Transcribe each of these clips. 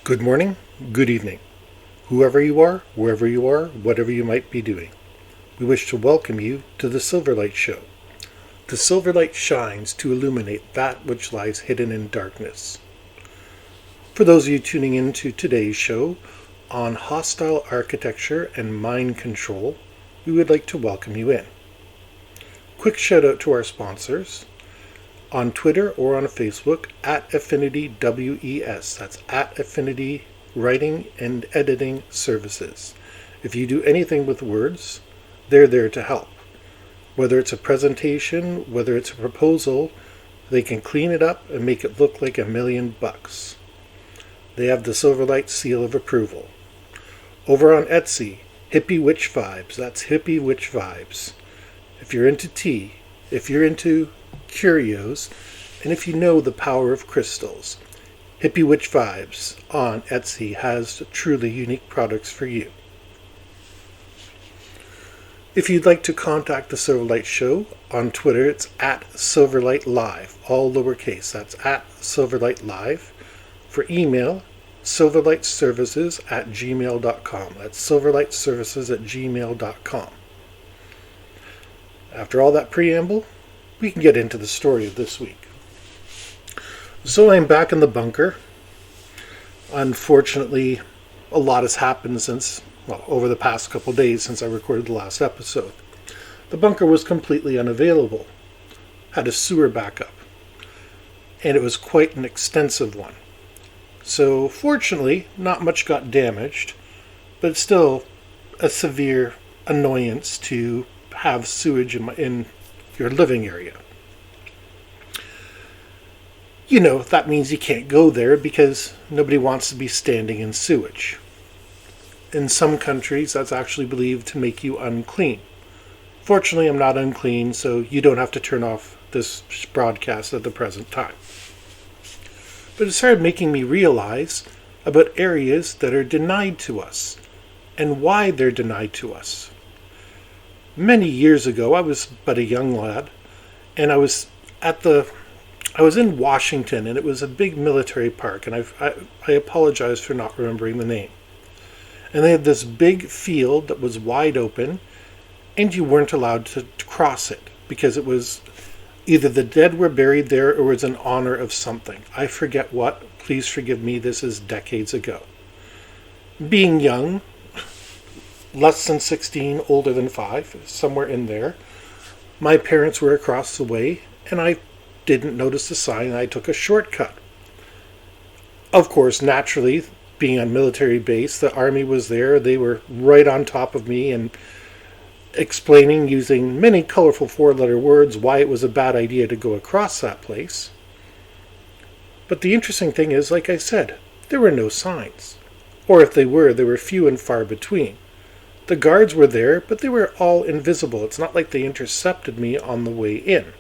Good morning, good evening, whoever you are, wherever you are, whatever you might be doing. We wish to welcome you to the Silverlight Show. The Silverlight shines to illuminate that which lies hidden in darkness. For those of you tuning into today's show on hostile architecture and mind control, we would like to welcome you in. Quick shout out to our sponsors. On Twitter or on Facebook, at Affinity WES. That's at Affinity Writing and Editing Services. If you do anything with words, they're there to help. Whether it's a presentation, whether it's a proposal, they can clean it up and make it look like $1,000,000. They have the Silverlight seal of approval. Over on Etsy, Hippie Witch Vibes. That's Hippie Witch Vibes. If you're into tea, if you're into curios, and if you know the power of crystals, Hippie Witch Vibes on Etsy has truly unique products for you. If you'd like to contact the Silverlight Show on Twitter, it's at Silverlight Live, all lowercase. That's at Silverlight Live. For email, silverlightservices@gmail.com. That's silverlightservices@gmail.com. After all that preamble, we can get into the story of this week. So I'm back in the bunker. Unfortunately, a lot has happened over the past couple days since I recorded the last episode. The bunker was completely unavailable. Had a sewer backup. And it was quite an extensive one. So fortunately, not much got damaged, but still a severe annoyance to have sewage in your living area. You know, that means you can't go there because nobody wants to be standing in sewage. In some countries, that's actually believed to make you unclean. Fortunately, I'm not unclean, so you don't have to turn off this broadcast at the present time. But it started making me realize about areas that are denied to us and why they're denied to us. Many years ago, I was but a young lad, and I was in Washington, and it was a big military park, and I apologize for not remembering the name. And they had this big field that was wide open, and you weren't allowed to cross it, because it was either the dead were buried there or it was in honor of something. I forget what. Please forgive me, this is decades ago. Being young, less than 16, older than 5, somewhere in there. My parents were across the way, and I didn't notice the sign, and I took a shortcut. Of course, naturally, being on military base, the army was there. They were right on top of me and explaining, using many colorful 4-letter words, why it was a bad idea to go across that place. But the interesting thing is, like I said, there were no signs. Or if they were few and far between. The guards were there, but they were all invisible. It's not like they intercepted me on the way in.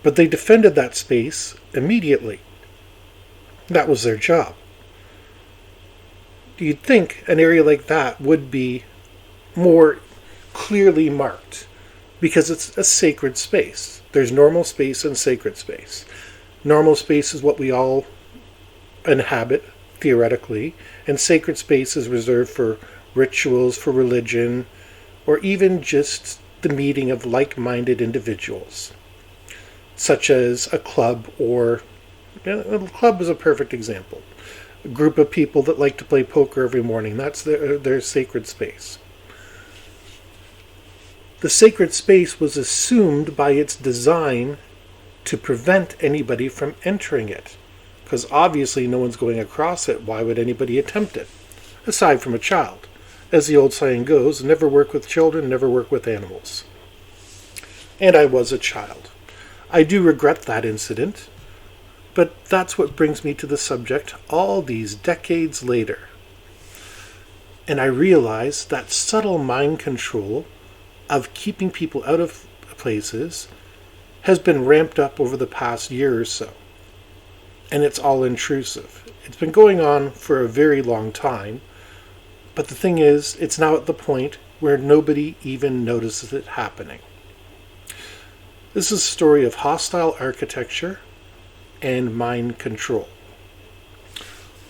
But they defended that space immediately. That was their job. You'd think an area like that would be more clearly marked, because it's a sacred space. There's normal space and sacred space. Normal space is what we all inhabit, theoretically, and sacred space is reserved for rituals, for religion, or even just the meeting of like-minded individuals, such as a club, or a club is a perfect example. A group of people that like to play poker every morning, that's their sacred space. The sacred space was assumed by its design to prevent anybody from entering it, because obviously no one's going across it. Why would anybody attempt it, aside from a child? As the old saying goes, never work with children, never work with animals. And I was a child. I do regret that incident, but that's what brings me to the subject all these decades later. And I realize that subtle mind control of keeping people out of places has been ramped up over the past year or so. And it's all intrusive. It's been going on for a very long time. But the thing is, it's now at the point where nobody even notices it happening. This is a story of hostile architecture and mind control.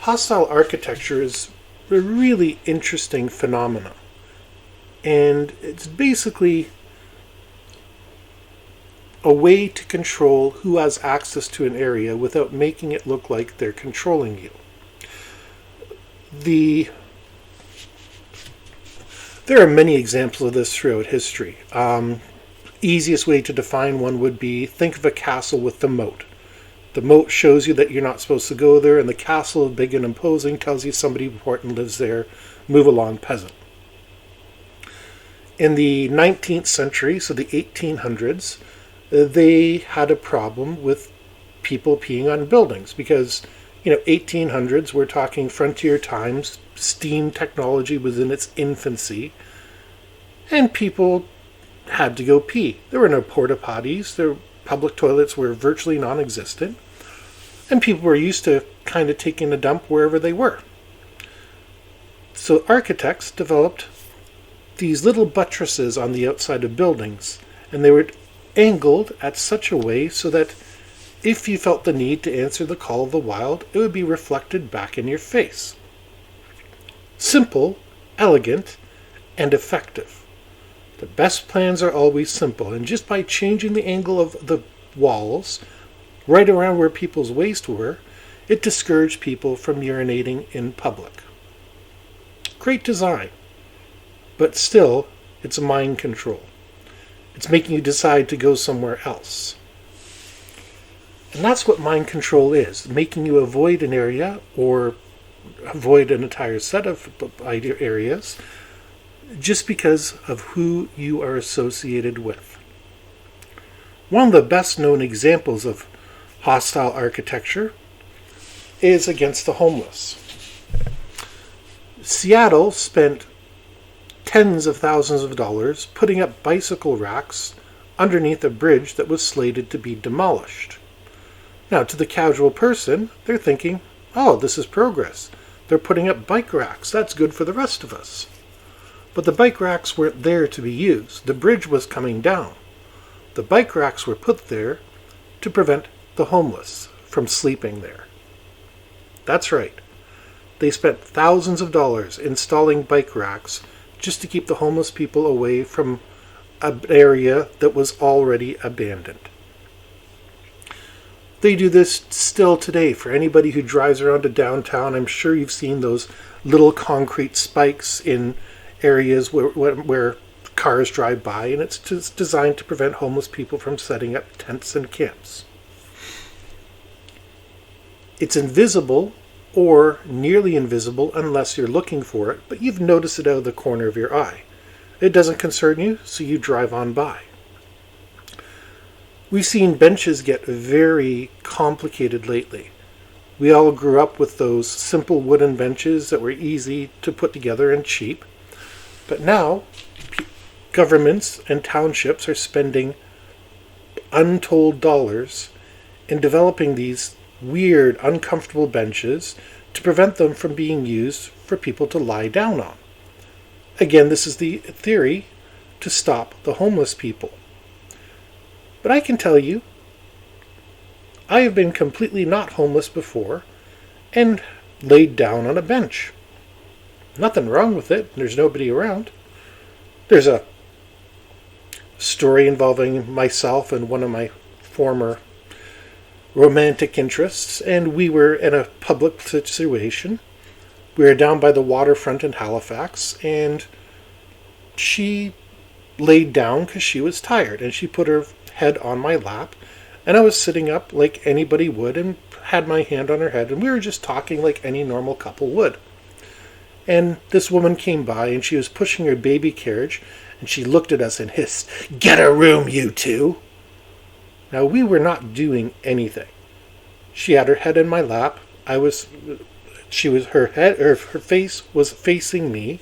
Hostile architecture is a really interesting phenomenon. And it's basically a way to control who has access to an area without making it look like they're controlling you. There are many examples of this throughout history. Easiest way to define one would be, think of a castle with the moat. The moat shows you that you're not supposed to go there, and the castle, big and imposing, tells you somebody important lives there. Move along, peasant. In the 19th century, so the 1800s, they had a problem with people peeing on buildings because, 1800s, we're talking frontier times, steam technology was in its infancy, and people had to go pee. There were no porta potties. Their public toilets were virtually non-existent, and people were used to kind of taking a dump wherever they were. So architects developed these little buttresses on the outside of buildings, and they were angled at such a way so that if you felt the need to answer the call of the wild, it would be reflected back in your face. Simple, elegant, and effective. The best plans are always simple, and just by changing the angle of the walls right around where people's waste were, it discouraged people from urinating in public. Great design, but still, it's mind control. It's making you decide to go somewhere else. And that's what mind control is, making you avoid an area or avoid an entire set of areas just because of who you are associated with. One of the best known examples of hostile architecture is against the homeless. Seattle spent tens of thousands of dollars putting up bicycle racks underneath a bridge that was slated to be demolished. Now, to the casual person, they're thinking, oh, this is progress. They're putting up bike racks. That's good for the rest of us. But the bike racks weren't there to be used. The bridge was coming down. The bike racks were put there to prevent the homeless from sleeping there. That's right. They spent thousands of dollars installing bike racks just to keep the homeless people away from an area that was already abandoned. They do this still today. For anybody who drives around to downtown, I'm sure you've seen those little concrete spikes in areas where cars drive by, and it's just designed to prevent homeless people from setting up tents and camps. It's invisible or nearly invisible unless you're looking for it, but you've noticed it out of the corner of your eye. It doesn't concern you, so you drive on by. We've seen benches get very complicated lately. We all grew up with those simple wooden benches that were easy to put together and cheap. But now, governments and townships are spending untold dollars in developing these weird, uncomfortable benches to prevent them from being used for people to lie down on. Again, this is the theory to stop the homeless people. But I can tell you, I have been completely not homeless before and laid down on a bench. Nothing wrong with it. There's nobody around. There's a story involving myself and one of my former romantic interests, and we were in a public situation. We were down by the waterfront in Halifax, and she laid down because she was tired, and she put her head on my lap, and I was sitting up like anybody would and had my hand on her head, and we were just talking like any normal couple would. And this woman came by, and she was pushing her baby carriage, and she looked at us and hissed, "Get a room, you two!" Now, we were not doing anything. She had her head in my lap. Her face was facing me,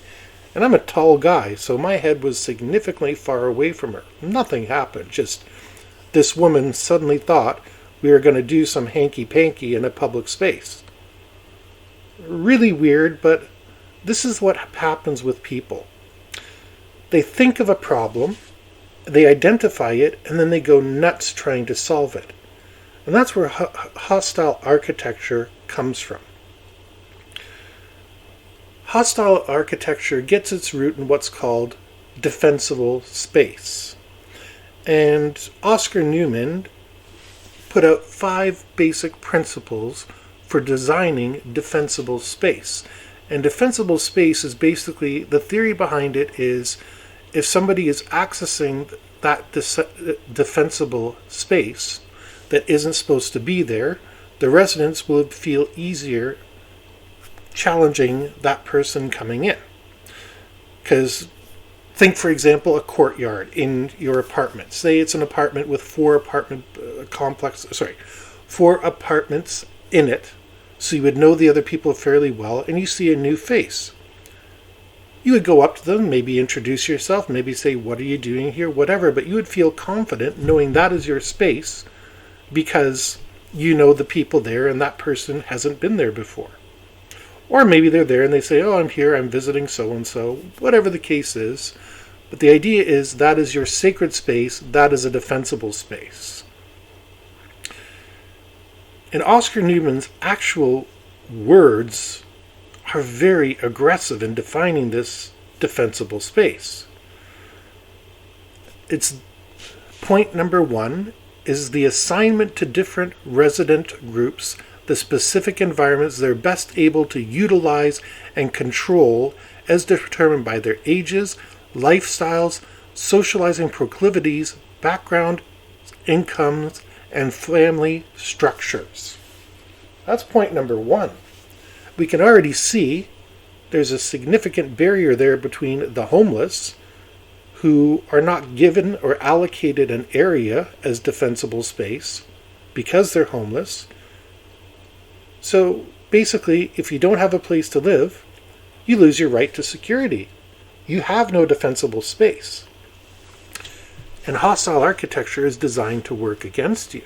and I'm a tall guy, so my head was significantly far away from her. Nothing happened, just this woman suddenly thought we were going to do some hanky-panky in a public space. Really weird, but this is what happens with people. They think of a problem, they identify it, and then they go nuts trying to solve it. And that's where hostile architecture comes from. Hostile architecture gets its root in what's called defensible space. And Oscar Newman put out 5 basic principles for designing defensible space. And defensible space is basically, the theory behind it is, if somebody is accessing that defensible space that isn't supposed to be there, the residents will feel easier challenging that person coming in. Because think, for example, a courtyard in your apartment. Say it's an apartment with 4 apartments in it, so you would know the other people fairly well, and you see a new face. You would go up to them, maybe introduce yourself, maybe say, "What are you doing here?" Whatever, but you would feel confident knowing that is your space because you know the people there and that person hasn't been there before. Or maybe they're there and they say, "Oh, I'm here, I'm visiting so-and-so," whatever the case is. But the idea is that is your sacred space, that is a defensible space. And Oscar Newman's actual words are very aggressive in defining this defensible space. It's point number 1 is the assignment to different resident groups the specific environments they're best able to utilize and control as determined by their ages, lifestyles, socializing proclivities, background, incomes, and family structures. That's point number 1. We can already see there's a significant barrier there between the homeless, who are not given or allocated an area as defensible space because they're homeless. So basically, if you don't have a place to live, you lose your right to security. You have no defensible space. And hostile architecture is designed to work against you.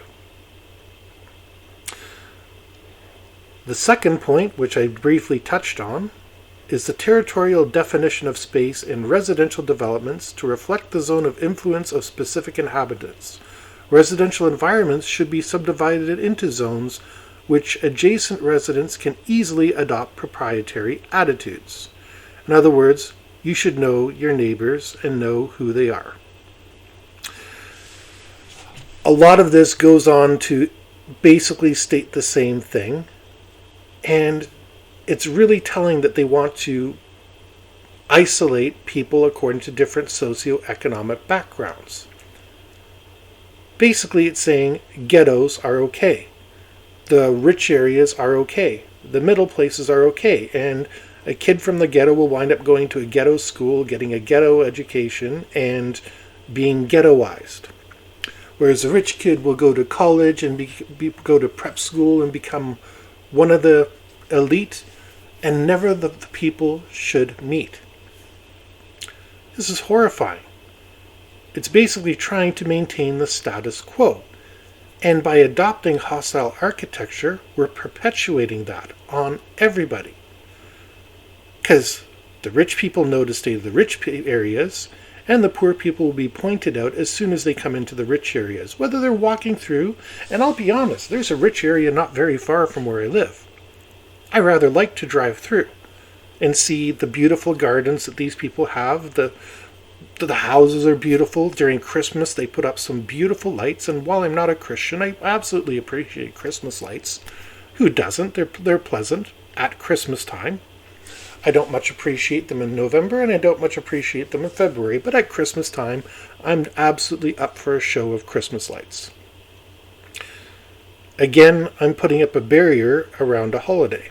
The second point, which I briefly touched on, is the territorial definition of space in residential developments to reflect the zone of influence of specific inhabitants. Residential environments should be subdivided into zones which adjacent residents can easily adopt proprietary attitudes. In other words, you should know your neighbors and know who they are. A lot of this goes on to basically state the same thing, and it's really telling that they want to isolate people according to different socioeconomic backgrounds. Basically, it's saying ghettos are okay. The rich areas are okay. The middle places are okay. And a kid from the ghetto will wind up going to a ghetto school, getting a ghetto education, and being ghettoized. Whereas a rich kid will go to college and go to prep school and become one of the elite, and never the people should meet. This is horrifying. It's basically trying to maintain the status quo. And by adopting hostile architecture, we're perpetuating that on everybody. Because the rich people know to stay in the rich areas, and the poor people will be pointed out as soon as they come into the rich areas, whether they're walking through. And I'll be honest, there's a rich area not very far from where I live. I rather like to drive through and see the beautiful gardens that these people have. The houses are beautiful. During Christmas, they put up some beautiful lights. And while I'm not a Christian, I absolutely appreciate Christmas lights. Who doesn't? They're pleasant at Christmas time. I don't much appreciate them in November, and I don't much appreciate them in February. But at Christmas time, I'm absolutely up for a show of Christmas lights. Again, I'm putting up a barrier around a holiday.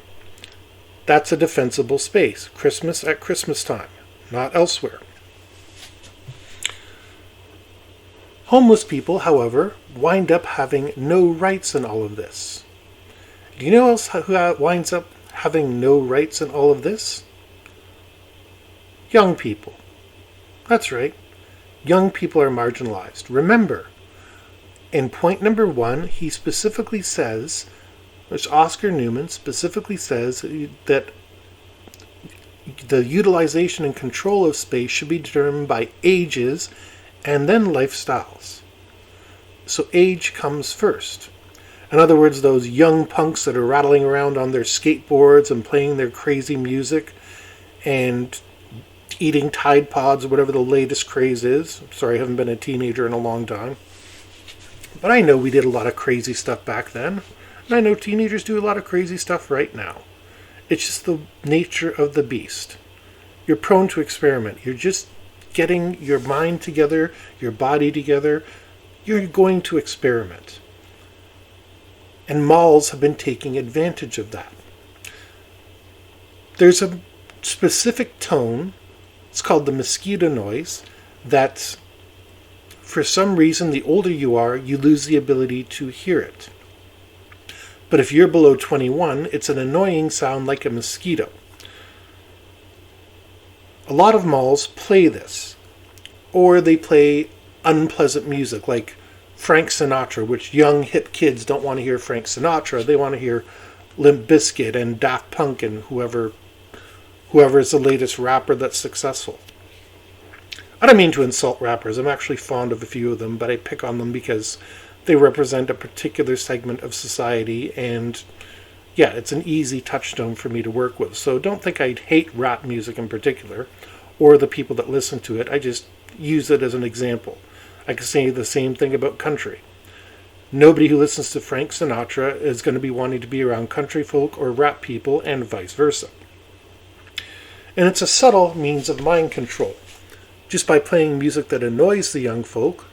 That's a defensible space. Christmas at Christmas time, not elsewhere. Homeless people, however, wind up having no rights in all of this. Do you know who winds up having no rights in all of this? Young people. That's right. Young people are marginalized. Remember, in point number 1, he specifically says, which Oscar Newman specifically says, that the utilization and control of space should be determined by ages and then lifestyles. So age comes first. In other words, those young punks that are rattling around on their skateboards and playing their crazy music, and eating Tide Pods or whatever the latest craze is. Sorry, I haven't been a teenager in a long time. But I know we did a lot of crazy stuff back then. And I know teenagers do a lot of crazy stuff right now. It's just the nature of the beast. You're prone to experiment. You're just getting your mind together, your body together. You're going to experiment. And malls have been taking advantage of that. There's a specific tone, it's called the mosquito noise, that for some reason the older you are, you lose the ability to hear it. But if you're below 21, it's an annoying sound like a mosquito. A lot of malls play this, or they play unpleasant music like Frank Sinatra, which young hip kids don't want to hear Frank Sinatra. They want to hear Limp Bizkit and Daft Punk and whoever is the latest rapper that's successful. I don't mean to insult rappers. I'm actually fond of a few of them, but I pick on them because they represent a particular segment of society, and yeah, it's an easy touchstone for me to work with. So don't think I hate rap music in particular, or the people that listen to it. I just use it as an example. I can say the same thing about country. Nobody who listens to Frank Sinatra is going to be wanting to be around country folk or rap people, and vice versa. And it's a subtle means of mind control. Just by playing music that annoys the young folk,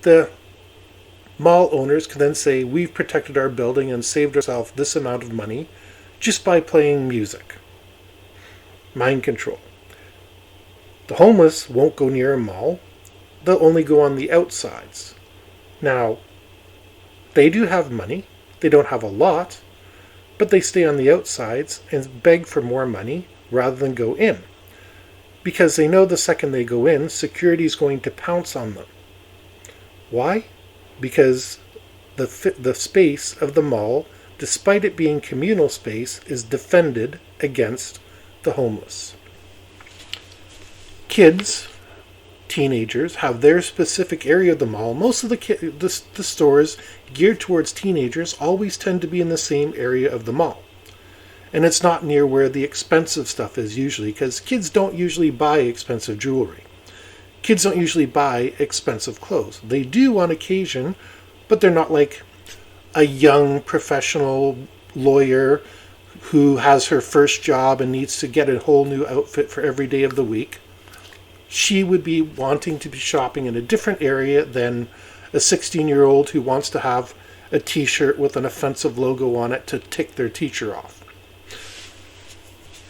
the mall owners can then say, we've protected our building and saved ourselves this amount of money just by playing music. Mind control. The homeless won't go near a mall. They'll only go on the outsides. Now, they do have money. They don't have a lot, but they stay on the outsides and beg for more money rather than go in. Because they know the second they go in, security is going to pounce on them. Why? Because the space of the mall, despite it being communal space, is defended against the homeless. Kids, teenagers, have their specific area of the mall. Most of the stores geared towards teenagers always tend to be in the same area of the mall. And it's not near where the expensive stuff is usually, because kids don't usually buy expensive jewelry. Kids don't usually buy expensive clothes. They do on occasion, but they're not like a young professional lawyer who has her first job and needs to get a whole new outfit for every day of the week. She would be wanting to be shopping in a different area than a 16-year-old who wants to have a t-shirt with an offensive logo on it to tick their teacher off.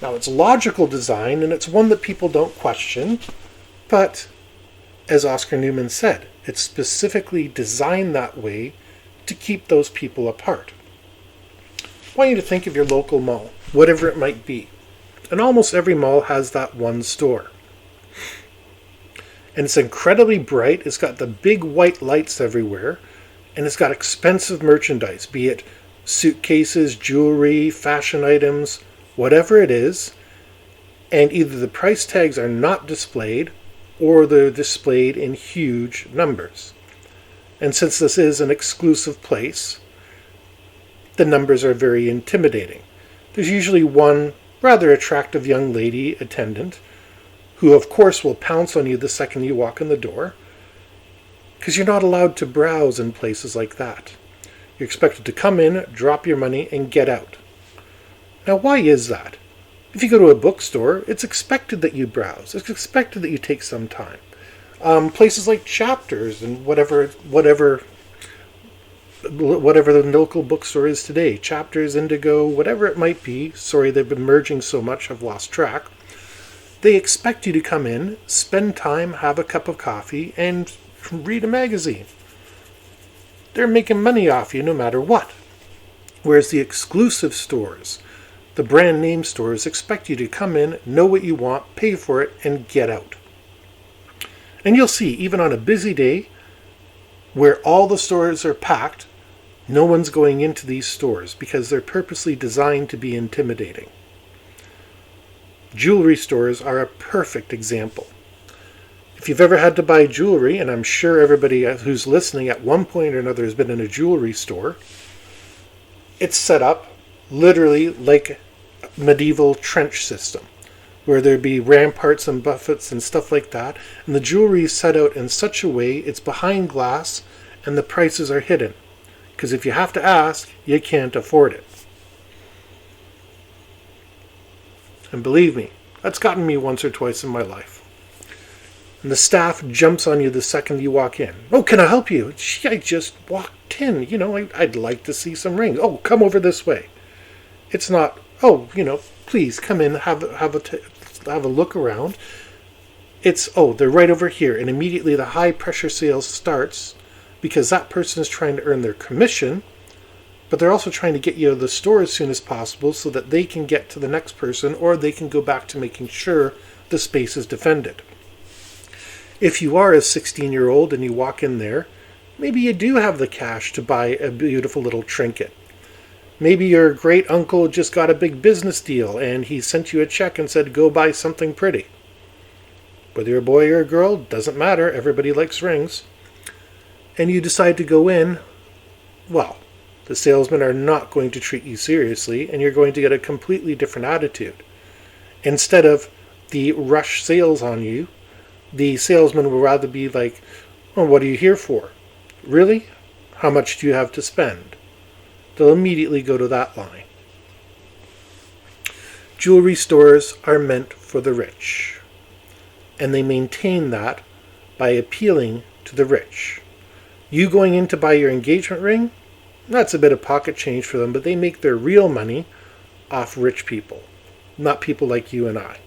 Now, it's logical design, and it's one that people don't question, but as Oscar Newman said, it's specifically designed that way to keep those people apart. I want you to think of your local mall, whatever it might be. And almost every mall has that one store. And it's incredibly bright, it's got the big white lights everywhere, and it's got expensive merchandise, be it suitcases, jewelry, fashion items, whatever it is, and either the price tags are not displayed or they're displayed in huge numbers. And since this is an exclusive place, the numbers are very intimidating. There's usually one rather attractive young lady attendant who of course will pounce on you the second you walk in the door, because you're not allowed to browse in places like that. You're expected to come in, drop your money, and get out. Now, why is that? If you go to a bookstore, it's expected that you browse. It's expected that you take some time. Places like Chapters and whatever the local bookstore is today, Chapters, Indigo, whatever it might be. Sorry, they've been merging so much, I've lost track. They expect you to come in, spend time, have a cup of coffee, and read a magazine. They're making money off you no matter what. Whereas the exclusive stores, the brand name stores, expect you to come in, know what you want, pay for it, and get out. And you'll see, even on a busy day, where all the stores are packed, no one's going into these stores because they're purposely designed to be intimidating. Jewelry stores are a perfect example. If you've ever had to buy jewelry, and I'm sure everybody who's listening at one point or another has been in a jewelry store, it's set up literally like a medieval trench system. where there be ramparts and buffets and stuff like that, and the jewelry is set out in such a way it's behind glass and the prices are hidden. Because if you have to ask, you can't afford it. And believe me, that's gotten me once or twice in my life. And the staff jumps on you the second you walk in. Oh, can I help you? Gee, I just walked in. I'd like to see some rings. Oh, come over this way. It's not, please come in, have a look around. It's, they're right over here. And immediately the high pressure sales starts because that person is trying to earn their commission, but they're also trying to get you out of the store as soon as possible so that they can get to the next person, or they can go back to making sure the space is defended. If you are a 16-year-old and you walk in there, maybe you do have the cash to buy a beautiful little trinket. Maybe your great uncle just got a big business deal and he sent you a check and said, go buy something pretty. Whether you're a boy or a girl, doesn't matter. Everybody likes rings. And you decide to go in, well, the salesmen are not going to treat you seriously and you're going to get a completely different attitude. Instead of the rush sales on you, the salesman will rather be like, oh, what are you here for? Really? How much do you have to spend? They'll immediately go to that line. Jewelry stores are meant for the rich. And they maintain that by appealing to the rich. You going in to buy your engagement ring? That's a bit of pocket change for them, but they make their real money off rich people, not people like you and I.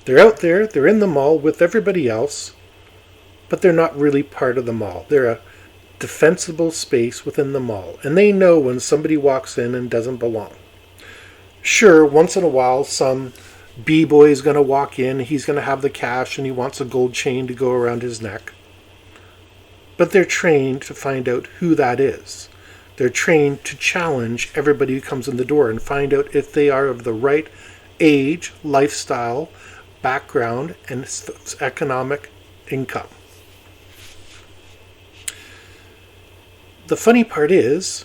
They're out there, they're in the mall with everybody else, but they're not really part of the mall. They're a defensible space within the mall, and they know when somebody walks in and doesn't belong. Sure, once in a while, some b-boy is going to walk in, he's going to have the cash, and he wants a gold chain to go around his neck. But they're trained to find out who that is. They're trained to challenge everybody who comes in the door and find out if they are of the right age, lifestyle, background, and economic income. The funny part is,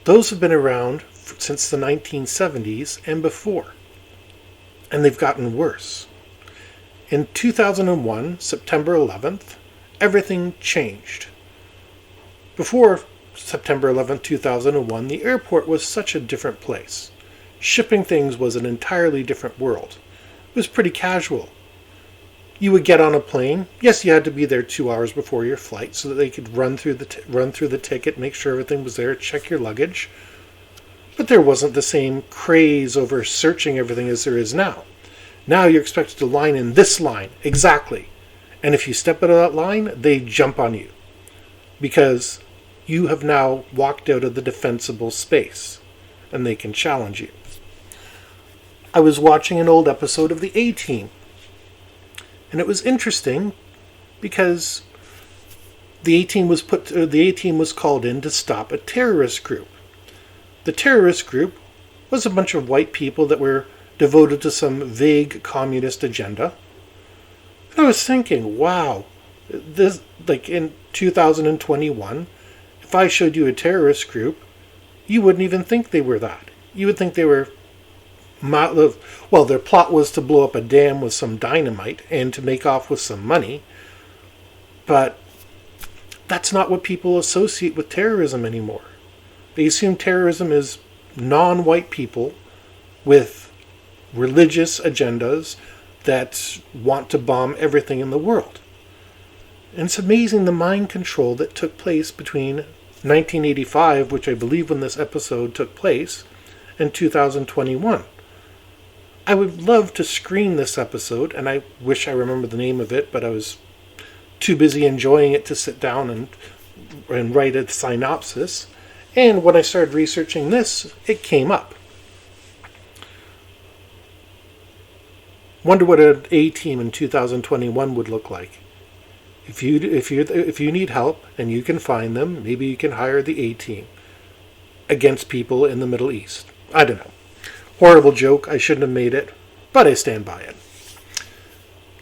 those have been around since the 1970s and before, and they've gotten worse. In 2001, September 11th, everything changed. Before September 11th, 2001, the airport was such a different place. Shipping things was an entirely different world. It was pretty casual. You would get on a plane. Yes, you had to be there 2 hours before your flight so that they could run through the ticket, make sure everything was there, check your luggage. But there wasn't the same craze over searching everything as there is now. Now you're expected to line in this line, exactly. And if you step out of that line, they jump on you. Because you have now walked out of the defensible space. And they can challenge you. I was watching an old episode of the A-Team. And it was interesting because the A-Team was called in to stop a terrorist group. The terrorist group was a bunch of white people that were devoted to some vague communist agenda. And I was thinking, wow, this, like in 2021, if I showed you a terrorist group, you wouldn't even think they were that. You would think they were, well, their plot was to blow up a dam with some dynamite and to make off with some money. But that's not what people associate with terrorism anymore. They assume terrorism is non-white people with religious agendas that want to bomb everything in the world. And it's amazing the mind control that took place between 1985, which I believe when this episode took place, and 2021. I would love to screen this episode, and I wish I remembered the name of it, but I was too busy enjoying it to sit down and write a synopsis. And when I started researching this, it came up. Wonder what an A-Team in 2021 would look like. If you need help and you can find them, maybe you can hire the A-Team against people in the Middle East. I don't know. Horrible joke. I shouldn't have made it, but I stand by it.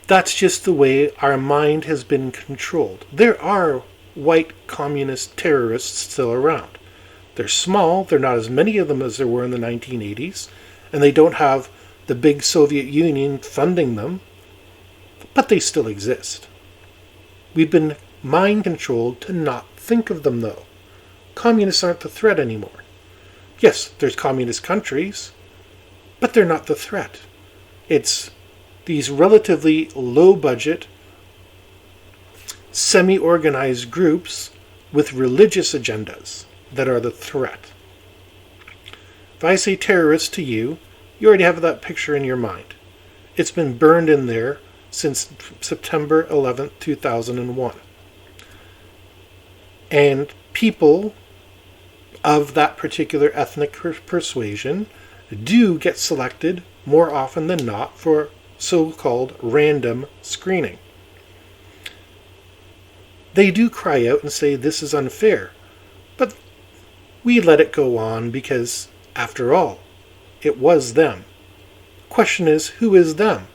That's just the way our mind has been controlled. There are white communist terrorists still around. They're small. There are not as many of them as there were in the 1980s, and they don't have the big Soviet Union funding them, but they still exist. We've been mind controlled to not think of them, though. Communists aren't the threat anymore. Yes, there's communist countries, but they're not the threat. It's these relatively low-budget, semi-organized groups with religious agendas that are the threat. If I say terrorist to you, you already have that picture in your mind. It's been burned in there since September 11th, 2001. And people of that particular ethnic persuasion do get selected more often than not for so-called random screening. They do cry out and say this is unfair, but we let it go on because, after all, it was them. Question is, who is them?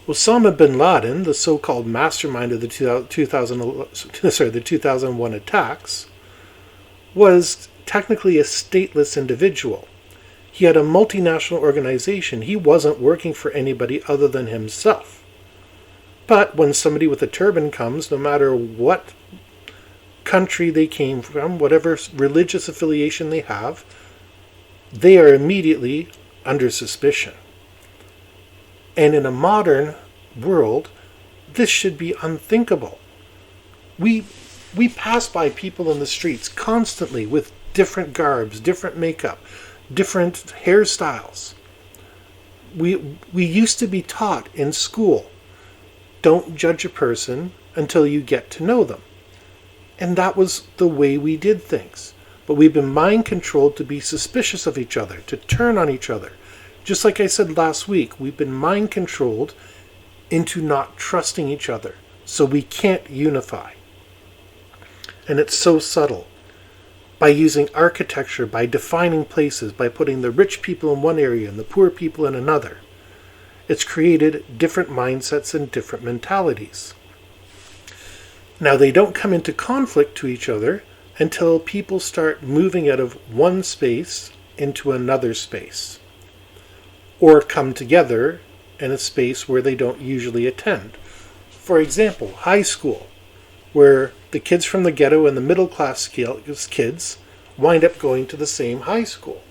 Osama bin Laden, the so-called mastermind of the 2001 attacks, was technically a stateless individual. He had a multinational organization. He wasn't working for anybody other than himself. But when somebody with a turban comes, no matter what country they came from, whatever religious affiliation they have, they are immediately under suspicion. And in a modern world, this should be unthinkable. We pass by people in the streets constantly with different garbs, different makeup, different hairstyles. We used to be taught in school, don't judge a person until you get to know them. And that was the way we did things. But we've been mind controlled to be suspicious of each other, to turn on each other. Just like I said last week, we've been mind controlled into not trusting each other. So we can't unify. And it's so subtle. By using architecture, by defining places, by putting the rich people in one area and the poor people in another, it's created different mindsets and different mentalities. Now, they don't come into conflict to each other until people start moving out of one space into another space, or come together in a space where they don't usually attend. For example, high school, where the kids from the ghetto and the middle class kids wind up going to the same high school.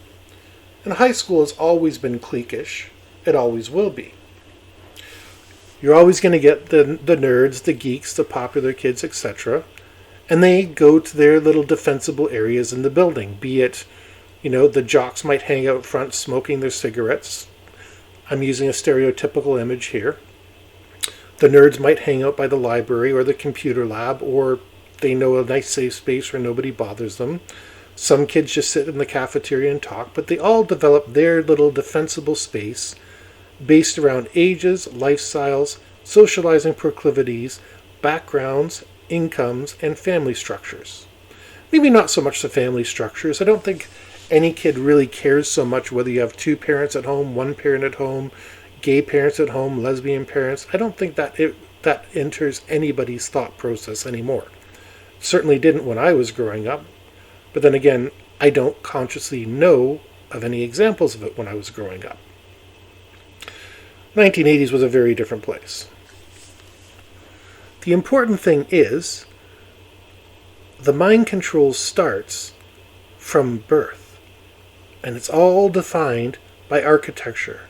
And high school has always been cliquish. It always will be. You're always going to get the nerds, the geeks, the popular kids, etc. And they go to their little defensible areas in the building. Be it, the jocks might hang out front smoking their cigarettes. I'm using a stereotypical image here. The nerds might hang out by the library or the computer lab, or they know a nice safe space where nobody bothers them. Some kids just sit in the cafeteria and talk, but they all develop their little defensible space based around ages, lifestyles, socializing proclivities, backgrounds, incomes, and family structures. Maybe not so much the family structures. I don't think any kid really cares so much whether you have two parents at home, one parent at home, gay parents at home, lesbian parents. I don't think that enters anybody's thought process anymore. Certainly didn't when I was growing up. But then again, I don't consciously know of any examples of it when I was growing up. 1980s was a very different place. The important thing is, the mind control starts from birth. And it's all defined by architecture.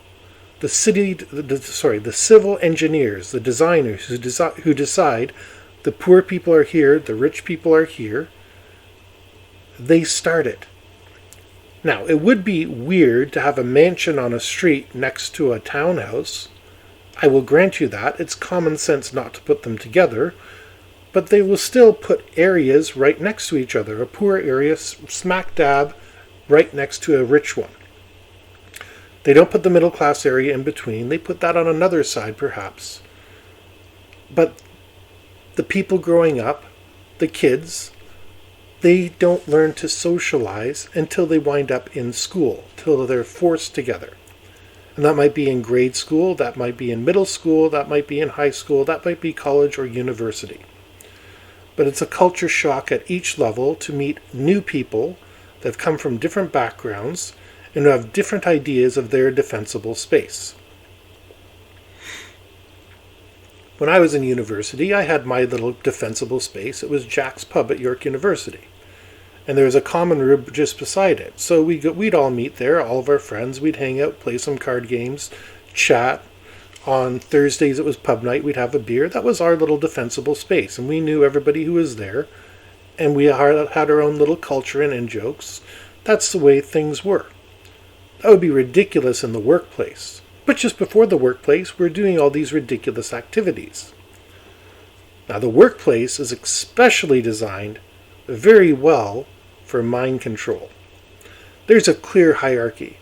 The civil engineers, the designers who decide the poor people are here, the rich people are here, they start it. Now, it would be weird to have a mansion on a street next to a townhouse. I will grant you that. It's common sense not to put them together. But they will still put areas right next to each other. A poor area smack dab right next to a rich one. They don't put the middle class area in between. They put that on another side, perhaps. But the people growing up, the kids, they don't learn to socialize until they wind up in school, till they're forced together. And that might be in grade school, that might be in middle school, that might be in high school, that might be college or university. But it's a culture shock at each level to meet new people that have come from different backgrounds and who have different ideas of their defensible space. When I was in university, I had my little defensible space. It was Jack's Pub at York University. And there was a common room just beside it. So we'd all meet there, all of our friends. We'd hang out, play some card games, chat. On Thursdays it was pub night. We'd have a beer. That was our little defensible space. And we knew everybody who was there. And we had our own little culture and in-jokes. That's the way things were. That would be ridiculous in the workplace. But just before the workplace, we're doing all these ridiculous activities. Now, the workplace is especially designed very well for mind control. There's a clear hierarchy.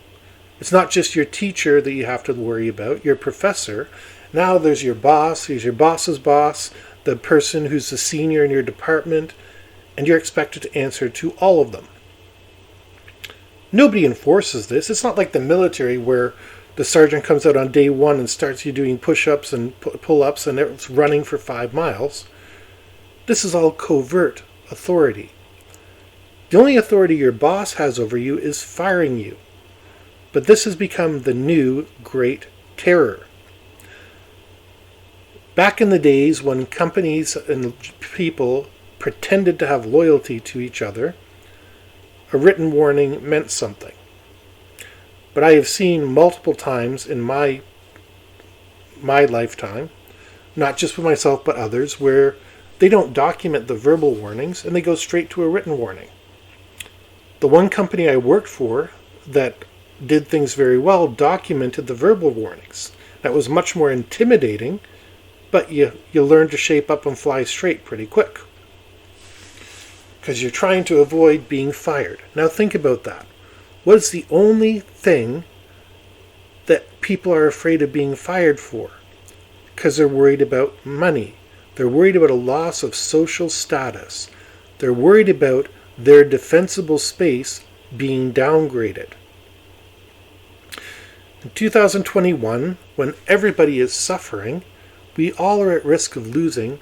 It's not just your teacher that you have to worry about, your professor. Now there's your boss, he's your boss's boss, the person who's the senior in your department, and you're expected to answer to all of them. Nobody enforces this. It's not like the military where the sergeant comes out on day one and starts you doing push-ups and pull-ups and it's running for 5 miles. This is all covert authority. The only authority your boss has over you is firing you. But this has become the new great terror. Back in the days when companies and people pretended to have loyalty to each other, a written warning meant something. But I have seen multiple times in my lifetime, not just for myself but others, where they don't document the verbal warnings and they go straight to a written warning. The one company I worked for that did things very well documented the verbal warnings. That was much more intimidating, but you learn to shape up and fly straight pretty quick. Because you're trying to avoid being fired. Now think about that. What is the only thing that people are afraid of being fired for? Because they're worried about money. They're worried about a loss of social status. They're worried about their defensible space being downgraded. In 2021, when everybody is suffering, we all are at risk of losing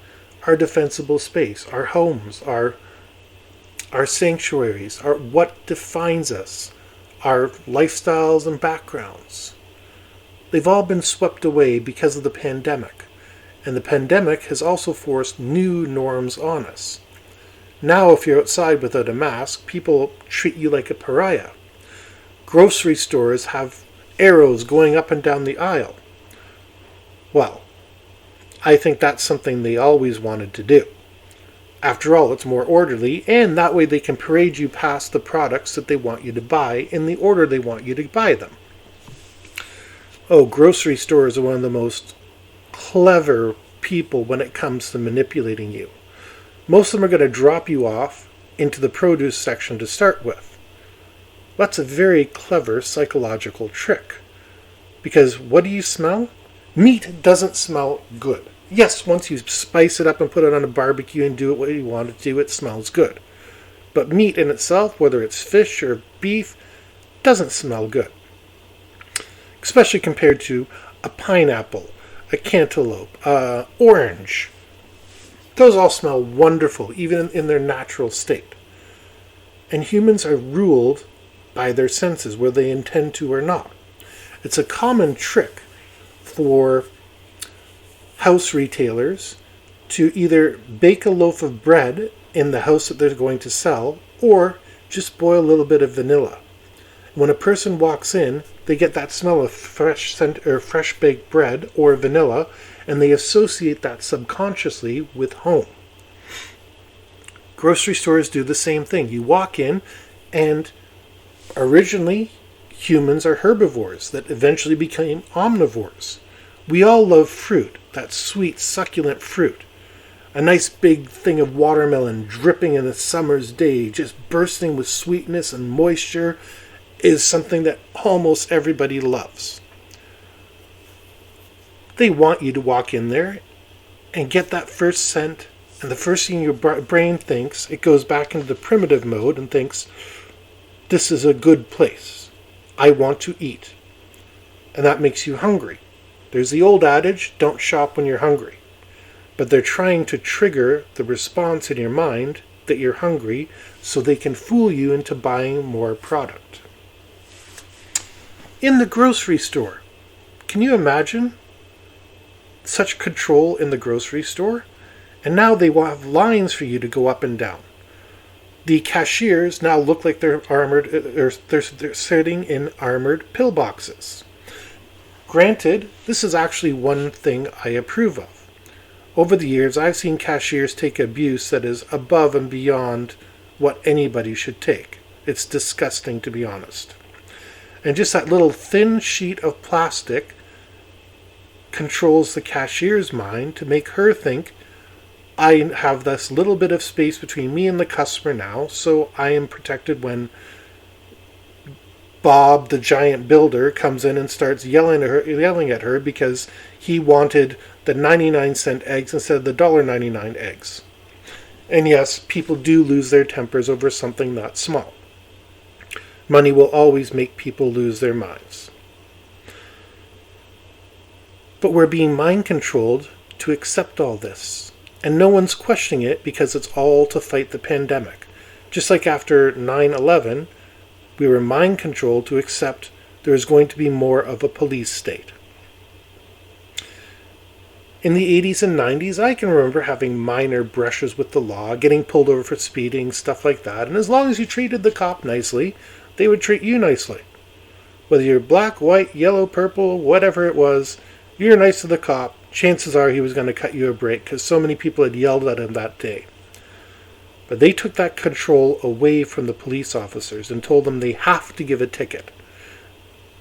our defensible space, our homes, our sanctuaries, what defines us, our lifestyles and backgrounds. They've all been swept away because of the pandemic. And the pandemic has also forced new norms on us. Now, if you're outside without a mask, people treat you like a pariah. Grocery stores have arrows going up and down the aisle. Well, I think that's something they always wanted to do. After all, it's more orderly, and that way they can parade you past the products that they want you to buy in the order they want you to buy them. Oh, grocery stores are one of the most clever people when it comes to manipulating you. Most of them are going to drop you off into the produce section to start with. That's a very clever psychological trick. Because what do you smell? Meat doesn't smell good. Yes, once you spice it up and put it on a barbecue and do it what you want to do, it smells good. But meat in itself, whether it's fish or beef, doesn't smell good. Especially compared to a pineapple, a cantaloupe, orange. Those all smell wonderful, even in their natural state. And humans are ruled by their senses, whether they intend to or not. It's a common trick for house retailers to either bake a loaf of bread in the house that they're going to sell, or just boil a little bit of vanilla. When a person walks in, they get that smell of fresh baked bread or vanilla, and they associate that subconsciously with home. Grocery stores do the same thing. You walk in, and originally humans are herbivores that eventually became omnivores. We all love fruit, that sweet, succulent fruit. A nice big thing of watermelon dripping in a summer's day, just bursting with sweetness and moisture, is something that almost everybody loves. They want you to walk in there and get that first scent, and the first thing your brain thinks, it goes back into the primitive mode and thinks, this is a good place. I want to eat. And that makes you hungry. There's the old adage, don't shop when you're hungry. But they're trying to trigger the response in your mind that you're hungry so they can fool you into buying more product. In the grocery store. Can you imagine such control in the grocery store? And now they will have lines for you to go up and down. The cashiers now look like they're armored, or they're sitting in armored pillboxes. Granted, this is actually one thing I approve of. Over the years, I've seen cashiers take abuse that is above and beyond what anybody should take. It's disgusting, to be honest. And just that little thin sheet of plastic controls the cashier's mind to make her think, I have this little bit of space between me and the customer now, so I am protected when Bob, the giant builder, comes in and starts yelling at her because he wanted the 99-cent eggs instead of the $1.99 eggs. And yes, people do lose their tempers over something that small. Money will always make people lose their minds. But we're being mind-controlled to accept all this. And no one's questioning it because it's all to fight the pandemic. Just like after 9/11, we were mind-controlled to accept there is going to be more of a police state. In the 80s and 90s, I can remember having minor brushes with the law, getting pulled over for speeding, stuff like that. And as long as you treated the cop nicely, they would treat you nicely. Whether you're black, white, yellow, purple, whatever it was, you're nice to the cop, chances are he was going to cut you a break because so many people had yelled at him that day. But they took that control away from the police officers and told them they have to give a ticket.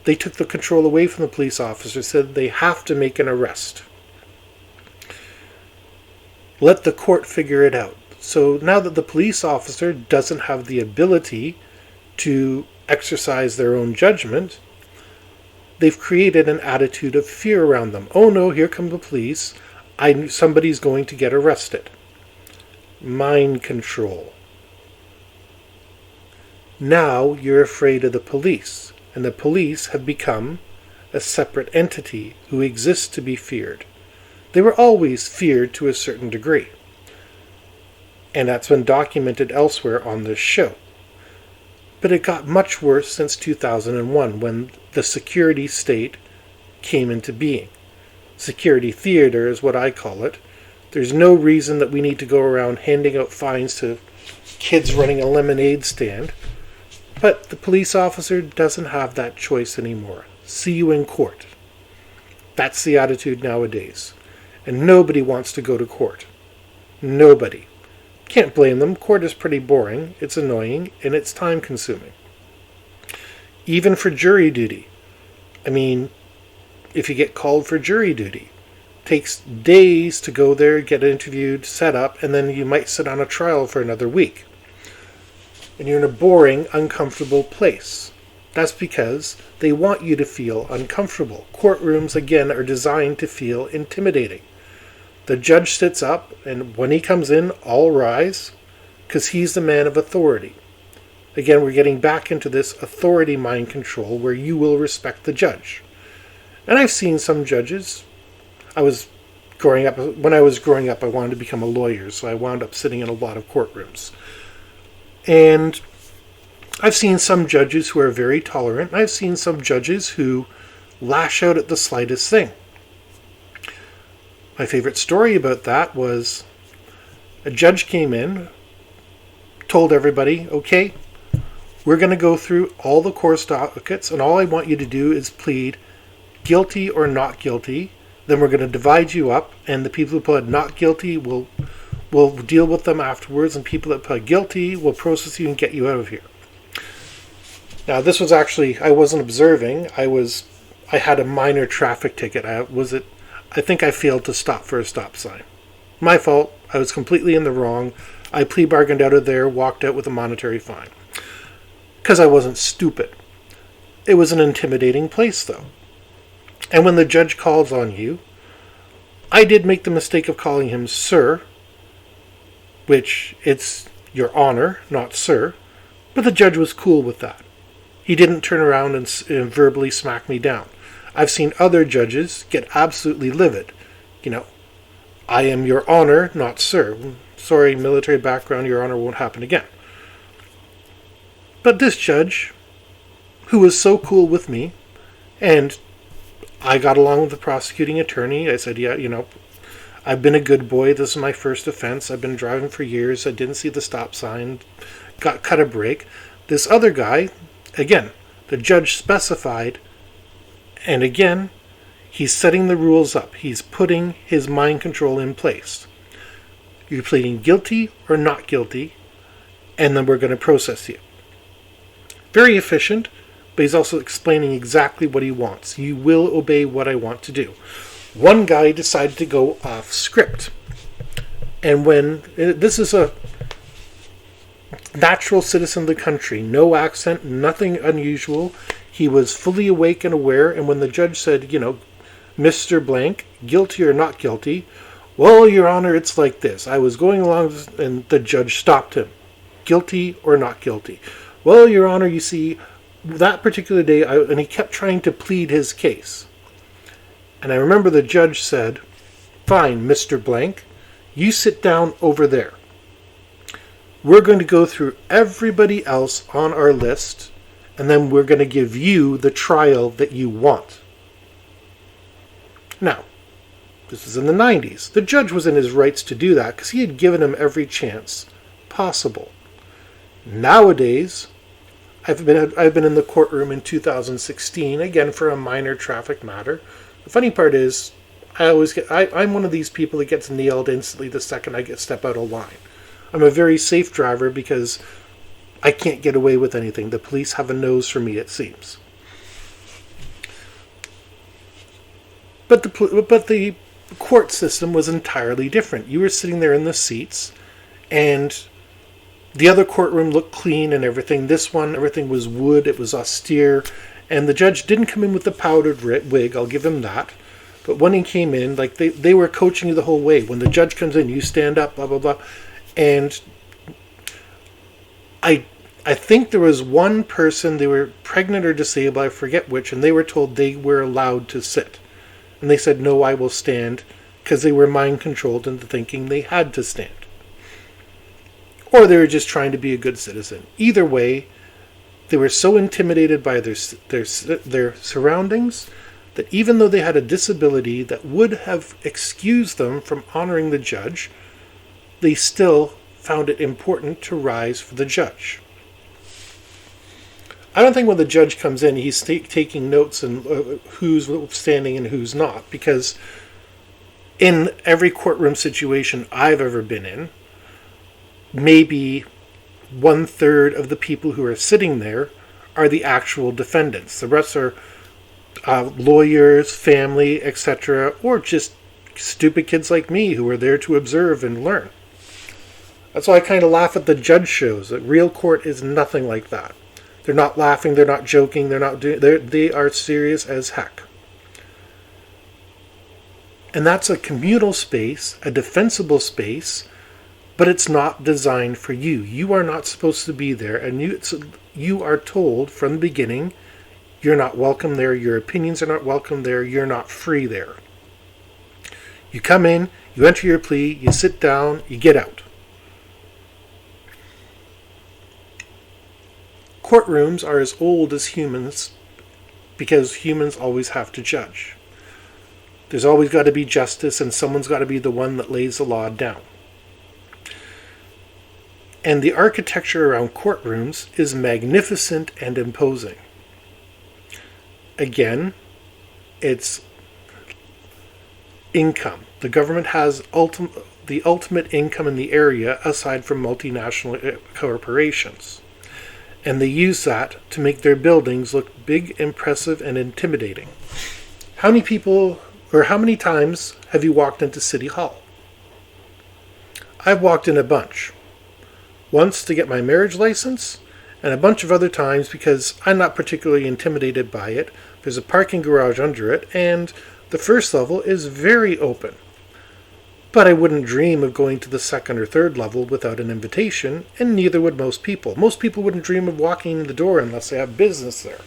They took the control away from the police officers, said they have to make an arrest. Let the court figure it out. So now that the police officer doesn't have the ability to exercise their own judgment, they've created an attitude of fear around them. Oh no, here come the police. Somebody's going to get arrested. Mind control. Now you're afraid of the police, and the police have become a separate entity who exists to be feared. They were always feared to a certain degree. And that's been documented elsewhere on this show. But it got much worse since 2001 when the security state came into being. Security theater is what I call it. There's no reason that we need to go around handing out fines to kids running a lemonade stand. But the police officer doesn't have that choice anymore. See you in court. That's the attitude nowadays. And nobody wants to go to court. Nobody. Can't blame them. Court is pretty boring. It's annoying. And it's time consuming. Even for jury duty. I mean, if you get called for jury duty, it takes days to go there, get interviewed, set up, and then you might sit on a trial for another week. And you're in a boring, uncomfortable place. That's because they want you to feel uncomfortable. Courtrooms, again, are designed to feel intimidating. The judge sits up, and when he comes in, all rise, because he's the man of authority. Again, we're getting back into this authority mind control where you will respect the judge. And I've seen some judges. When I was growing up, I wanted to become a lawyer, so I wound up sitting in a lot of courtrooms. And I've seen some judges who are very tolerant, and I've seen some judges who lash out at the slightest thing. My favorite story about that was a judge came in, told everybody, okay, we're going to go through all the course dockets, and all I want you to do is plead guilty or not guilty. Then we're going to divide you up, and the people who pled not guilty will deal with them afterwards, and people that pled guilty will process you and get you out of here. Now, this was actually, I wasn't observing. I had a minor traffic ticket. I think I failed to stop for a stop sign. My fault. I was completely in the wrong. I plea bargained out of there, walked out with a monetary fine. Because I wasn't stupid. It was an intimidating place, though. And when the judge calls on you, I did make the mistake of calling him sir, which it's your honor, not sir, but the judge was cool with that. He didn't turn around and verbally smack me down. I've seen other judges get absolutely livid. I am your honor, not sir. Sorry, military background, your honor won't happen again. But this judge, who was so cool with me, And I got along with the prosecuting attorney. I said, yeah, I've been a good boy. This is my first offense. I've been driving for years. I didn't see the stop sign. Got cut a break. This other guy, again, the judge specified, and again, he's setting the rules up. He's putting his mind control in place. You're pleading guilty or not guilty, and then we're going to process you. Very efficient, but he's also explaining exactly what he wants. You will obey what I want to do. One guy decided to go off script. And when this is a natural citizen of the country, no accent, nothing unusual, he was fully awake and aware, and when the judge said, Mr. Blank, guilty or not guilty, well, Your Honor, it's like this. I was going along, and the judge stopped him. Guilty or not guilty? Well, Your Honor, you see, that particular day, and he kept trying to plead his case. And I remember the judge said, fine, Mr. Blank, you sit down over there. We're going to go through everybody else on our list, and then we're going to give you the trial that you want. Now, this was in the 90s. The judge was in his rights to do that because he had given him every chance possible. Nowadays, I've been in the courtroom in 2016, again for a minor traffic matter. The funny part is, I'm one of these people that gets nailed instantly the second I step out of line. I'm a very safe driver because I can't get away with anything. The police have a nose for me, it seems. But the court system was entirely different. You were sitting there in the seats, and the other courtroom looked clean and everything. This one, everything was wood, it was austere, and the judge didn't come in with the powdered wig, I'll give him that. But when he came in, like they were coaching you the whole way. When the judge comes in, you stand up, blah, blah, blah. And I think there was one person, they were pregnant or disabled, I forget which, and they were told they were allowed to sit. And they said, no, I will stand, because they were mind-controlled into thinking they had to stand. Or they were just trying to be a good citizen. Either way, they were so intimidated by their surroundings that even though they had a disability that would have excused them from honoring the judge, they still found it important to rise for the judge. I don't think when the judge comes in, he's taking notes and who's standing and who's not, because in every courtroom situation I've ever been in, maybe 1/3 of the people who are sitting there are the actual defendants. The rest are lawyers, family, etc., or just stupid kids like me who are there to observe and learn. That's why I kind of laugh at the judge shows. That real court is nothing like that. They're not laughing, they're not joking, they are serious as heck. And that's a communal space, a defensible space, but it's not designed for you. You are not supposed to be there, and you are told from the beginning, you're not welcome there, your opinions are not welcome there, you're not free there. You come in, you enter your plea, you sit down, you get out. Courtrooms are as old as humans because humans always have to judge. There's always got to be justice, and someone's got to be the one that lays the law down. And the architecture around courtrooms is magnificent and imposing. Again, it's income. The government has the ultimate income in the area aside from multinational corporations. And they use that to make their buildings look big, impressive, and intimidating. How many times have you walked into City Hall? I've walked in a bunch. Once to get my marriage license, and a bunch of other times because I'm not particularly intimidated by it. There's a parking garage under it, and the first level is very open. But I wouldn't dream of going to the second or third level without an invitation, and neither would most people. Most people wouldn't dream of walking in the door unless they have business there.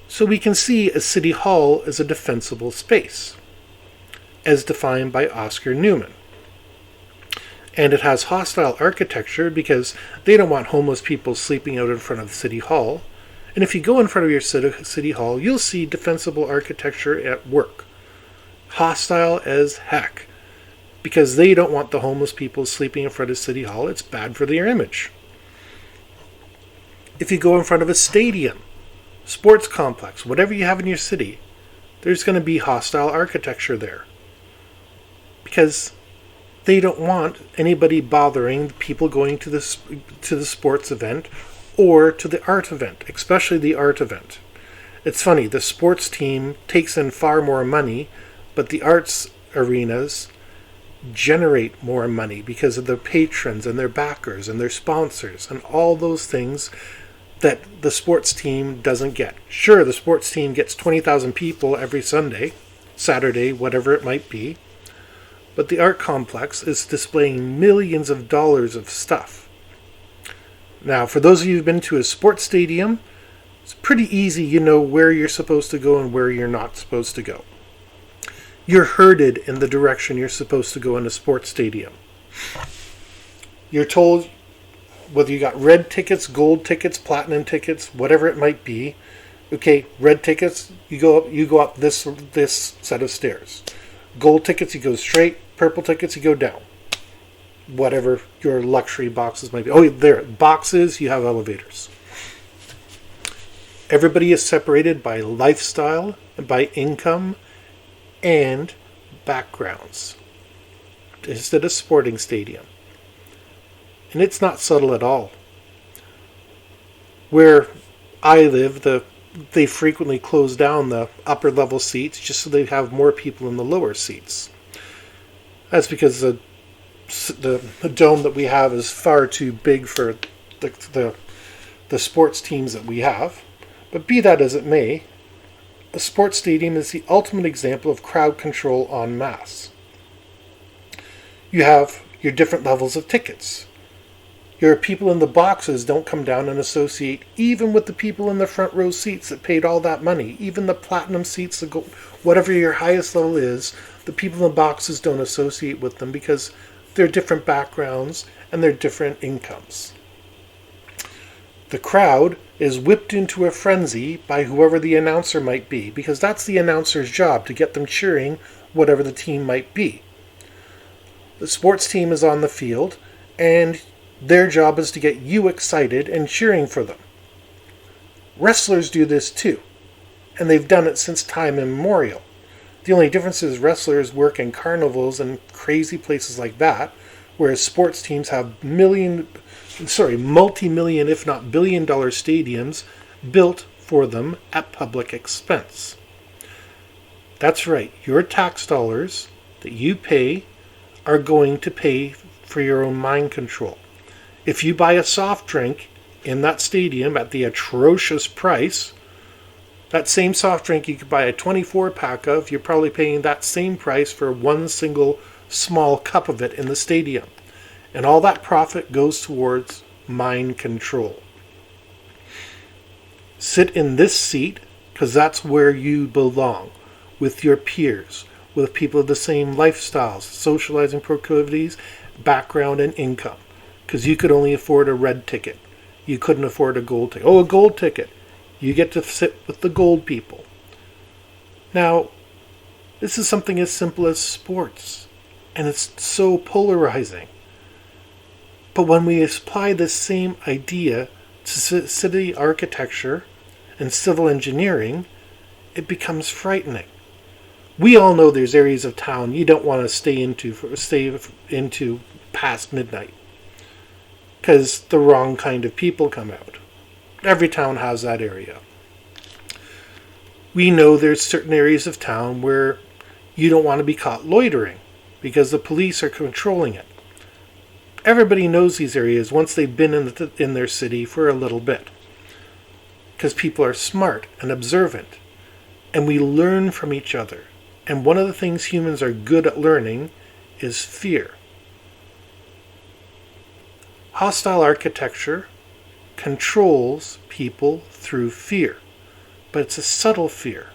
So we can see a city hall as a defensible space, as defined by Oscar Newman. And it has hostile architecture because they don't want homeless people sleeping out in front of the city hall. And if you go in front of your city hall, you'll see defensible architecture at work. Hostile as heck. Because they don't want the homeless people sleeping in front of City Hall. It's bad for their image. If you go in front of a stadium, sports complex, whatever you have in your city, there's going to be hostile architecture there. Because they don't want anybody bothering people going to the sports event or to the art event, especially the art event. It's funny, the sports team takes in far more money, but the arts arenas generate more money because of their patrons and their backers and their sponsors and all those things that the sports team doesn't get. Sure, the sports team gets 20,000 people every Sunday, Saturday, whatever it might be, but the art complex is displaying millions of dollars of stuff. Now, for those of you who've been to a sports stadium, it's pretty easy. You know where you're supposed to go and where you're not supposed to go. You're herded in the direction you're supposed to go in a sports stadium. You're told whether you got red tickets, gold tickets, platinum tickets, whatever it might be. Okay, red tickets, you go up this set of stairs. Gold tickets, you go straight. Purple tickets, you go down. Whatever your luxury boxes might be. Oh, there, boxes, you have elevators. Everybody is separated by lifestyle, by income, and backgrounds. It's at a sporting stadium. And it's not subtle at all. Where I live, they frequently close down the upper level seats just so they have more people in the lower seats. That's because the dome that we have is far too big for the sports teams that we have. But be that as it may, a sports stadium is the ultimate example of crowd control en masse. You have your different levels of tickets. Your people in the boxes don't come down and associate even with the people in the front row seats that paid all that money. Even the platinum seats, whatever your highest level is, the people in the boxes don't associate with them because they're different backgrounds and they're different incomes. The crowd is whipped into a frenzy by whoever the announcer might be, because that's the announcer's job, to get them cheering whatever the team might be. The sports team is on the field, and their job is to get you excited and cheering for them. Wrestlers do this too, and they've done it since time immemorial. The only difference is wrestlers work in carnivals and crazy places like that, whereas sports teams have multi-million, if not billion-dollar stadiums built for them at public expense. That's right, your tax dollars that you pay are going to pay for your own mind control. If you buy a soft drink in that stadium at the atrocious price, that same soft drink you could buy a 24-pack of, you're probably paying that same price for one single small cup of it in the stadium. And all that profit goes towards mind control. Sit in this seat, because that's where you belong, with your peers, with people of the same lifestyles, socializing proclivities, background, and income. Because you could only afford a red ticket. You couldn't afford a gold ticket. Oh, a gold ticket. You get to sit with the gold people. Now, this is something as simple as sports, and it's so polarizing. But when we apply this same idea to city architecture and civil engineering, it becomes frightening. We all know there's areas of town you don't want to stay into past midnight, because the wrong kind of people come out. Every town has that area. We know there's certain areas of town where you don't want to be caught loitering because the police are controlling it. Everybody knows these areas once they've been in their city for a little bit, because people are smart and observant, and we learn from each other. And one of the things humans are good at learning is fear. Hostile architecture controls people through fear, but it's a subtle fear.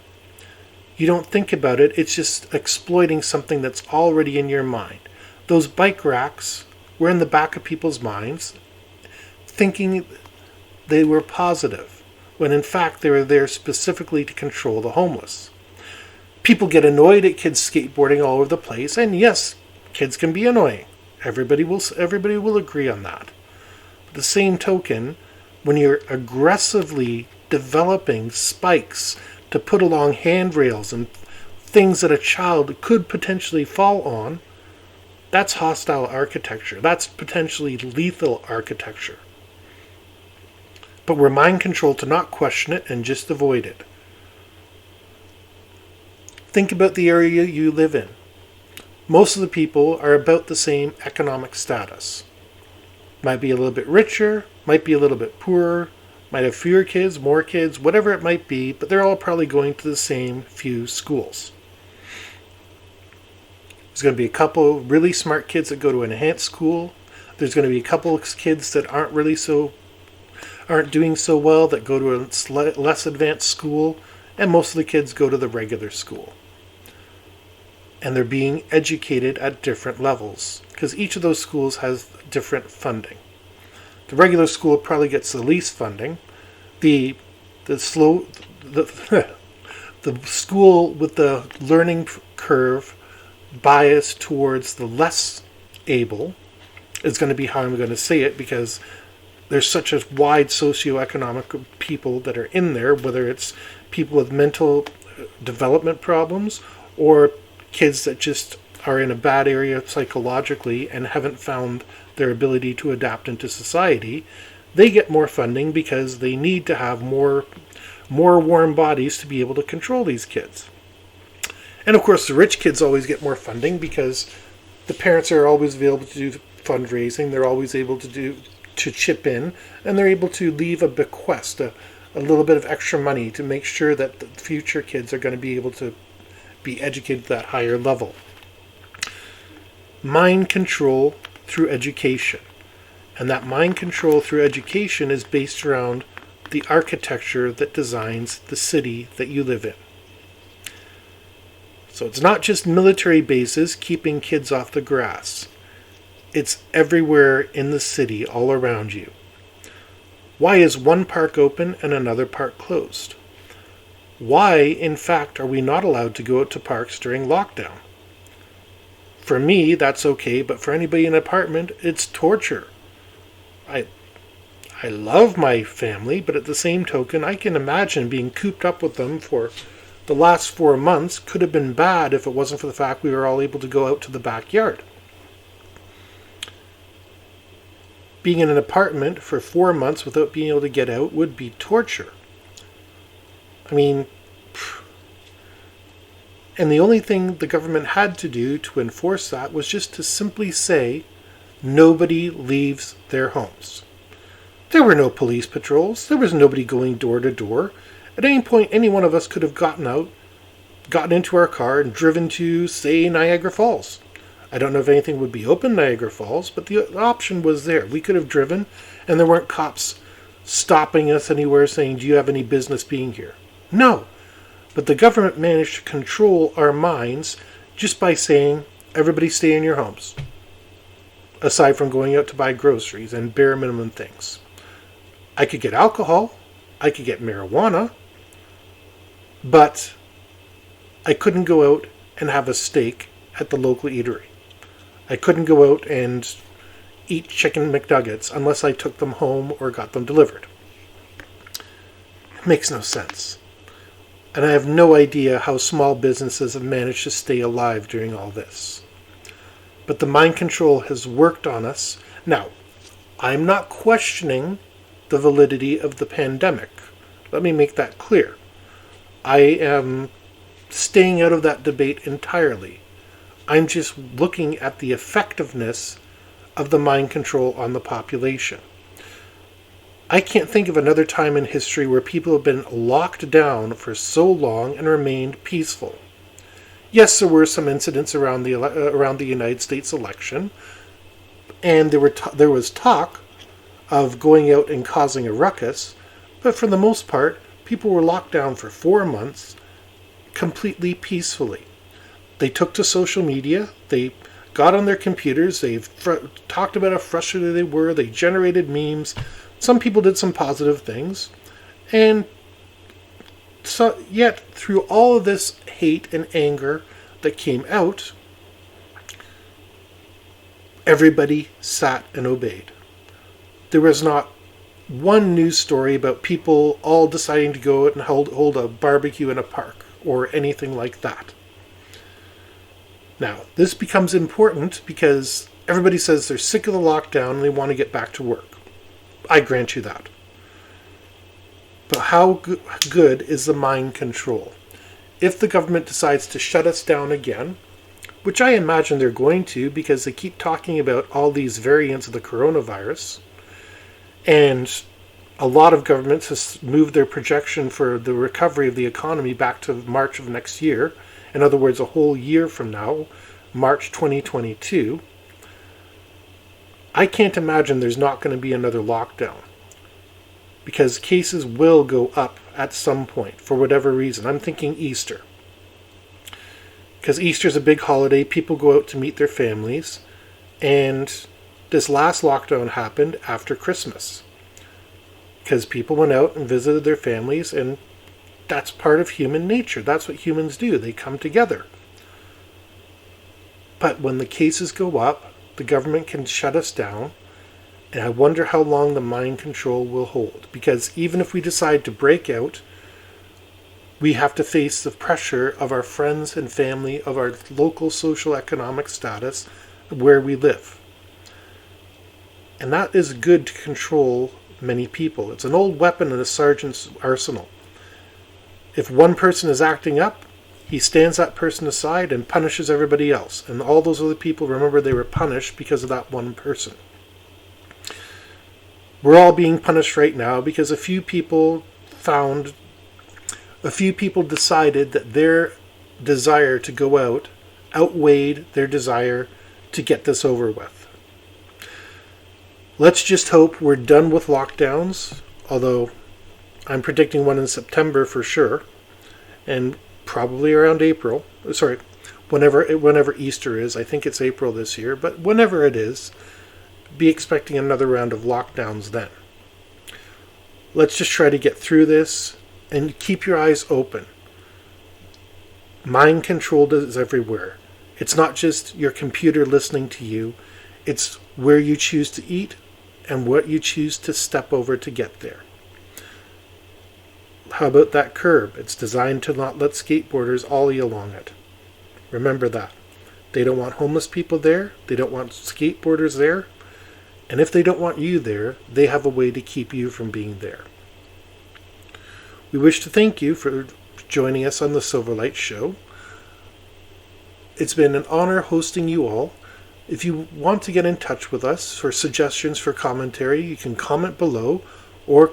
You don't think about it, it's just exploiting something that's already in your mind. Those bike racks were in the back of people's minds, thinking they were positive. when in fact they were there specifically to control the homeless. People get annoyed at kids skateboarding all over the place, and yes, kids can be annoying. Everybody will agree on that. But the same token, when you're aggressively developing spikes to put along handrails and things that a child could potentially fall on, that's hostile architecture. That's potentially lethal architecture. But we're mind controlled to not question it and just avoid it. Think about the area you live in. Most of the people are about the same economic status. Might be a little bit richer, might be a little bit poorer, might have fewer kids, more kids, whatever it might be, but they're all probably going to the same few schools. There's going to be a couple really smart kids that go to an enhanced school. There's going to be a couple of kids that aren't doing so well that go to a less advanced school, and most of the kids go to the regular school. And they're being educated at different levels because each of those schools has different funding. The regular school probably gets the least funding. The school with the learning curve biased towards the less able is going to be how I'm going to say it, because there's such a wide socioeconomic people that are in there, whether it's people with mental development problems or kids that just are in a bad area psychologically and haven't found their ability to adapt into society. They get more funding because they need to have more warm bodies to be able to control these kids. And of course the rich kids always get more funding because the parents are always available to do fundraising, they're always able to chip in, and they're able to leave a bequest, a little bit of extra money to make sure that the future kids are going to be able to be educated at that higher level. Mind control through education. And that mind control through education is based around the architecture that designs the city that you live in. So it's not just military bases keeping kids off the grass. It's everywhere in the city, all around you. Why is one park open and another park closed? Why, in fact, are we not allowed to go out to parks during lockdown? For me, that's okay, but for anybody in an apartment, it's torture. I love my family, but at the same token, I can imagine being cooped up with them for the last 4 months could have been bad if it wasn't for the fact we were all able to go out to the backyard. Being in an apartment for 4 months without being able to get out would be torture. I mean, and the only thing the government had to do to enforce that was just to simply say, nobody leaves their homes. There were no police patrols. There was nobody going door to door. At any point, any one of us could have gotten into our car and driven to, say, Niagara Falls. I don't know if anything would be open Niagara Falls, but the option was there. We could have driven, and there weren't cops stopping us anywhere saying, do you have any business being here? No. But the government managed to control our minds just by saying, everybody stay in your homes. Aside from going out to buy groceries and bare minimum things. I could get alcohol. I could get marijuana. But I couldn't go out and have a steak at the local eatery. I couldn't go out and eat chicken McNuggets unless I took them home or got them delivered. It makes no sense. And I have no idea how small businesses have managed to stay alive during all this. But the mind control has worked on us. Now, I'm not questioning the validity of the pandemic. Let me make that clear. I am staying out of that debate entirely. I'm just looking at the effectiveness of the mind control on the population. I can't think of another time in history where people have been locked down for so long and remained peaceful. Yes, there were some incidents around the United States election, and there was talk of going out and causing a ruckus, but for the most part, people were locked down for 4 months completely peacefully. They took to social media, they got on their computers, they've talked about how frustrated they were, they generated memes. Some people did some positive things, And so, yet, through all of this hate and anger that came out, everybody sat and obeyed. There was not one news story about people all deciding to go out and hold a barbecue in a park or anything like that. Now, this becomes important because everybody says they're sick of the lockdown and they want to get back to work. I grant you that. But how good is the mind control? If the government decides to shut us down again, which I imagine they're going to because they keep talking about all these variants of the coronavirus, and a lot of governments have moved their projection for the recovery of the economy back to March of next year. In other words, a whole year from now, March 2022. I can't imagine there's not going to be another lockdown, because cases will go up at some point for whatever reason. I'm thinking Easter, because Easter's a big holiday. People go out to meet their families, and this last lockdown happened after Christmas because people went out and visited their families, and that's part of human nature. That's what humans do. They come together. But when the cases go up, the government can shut us down, and I wonder how long the mind control will hold. Because even if we decide to break out, we have to face the pressure of our friends and family, of our local social economic status, where we live. And that is good to control many people. It's an old weapon in a sergeant's arsenal. If one person is acting up, he stands that person aside and punishes everybody else. And all those other people, remember, they were punished because of that one person. We're all being punished right now because a few people decided that their desire to go out outweighed their desire to get this over with. Let's just hope we're done with lockdowns, although I'm predicting one in September for sure, and probably around April. Sorry, whenever Easter is. I think it's April this year, but whenever it is, be expecting another round of lockdowns then. Let's just try to get through this and keep your eyes open. Mind control is everywhere. It's not just your computer listening to you. It's where you choose to eat and what you choose to step over to get there. How about that curb? It's designed to not let skateboarders ollie along it. Remember that. They don't want homeless people there. They don't want skateboarders there. And if they don't want you there, they have a way to keep you from being there. We wish to thank you for joining us on the Silverlight Show. It's been an honor hosting you all. If you want to get in touch with us for suggestions for commentary, you can comment below or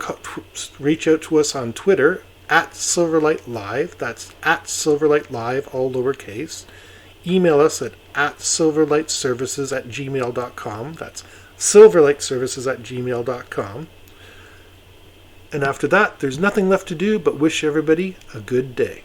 reach out to us on Twitter at Silverlight Live. That's at Silverlight Live, all lowercase. Email us at silverlightservices@gmail.com. That's silverlightservices@gmail.com. And after that, there's nothing left to do but wish everybody a good day.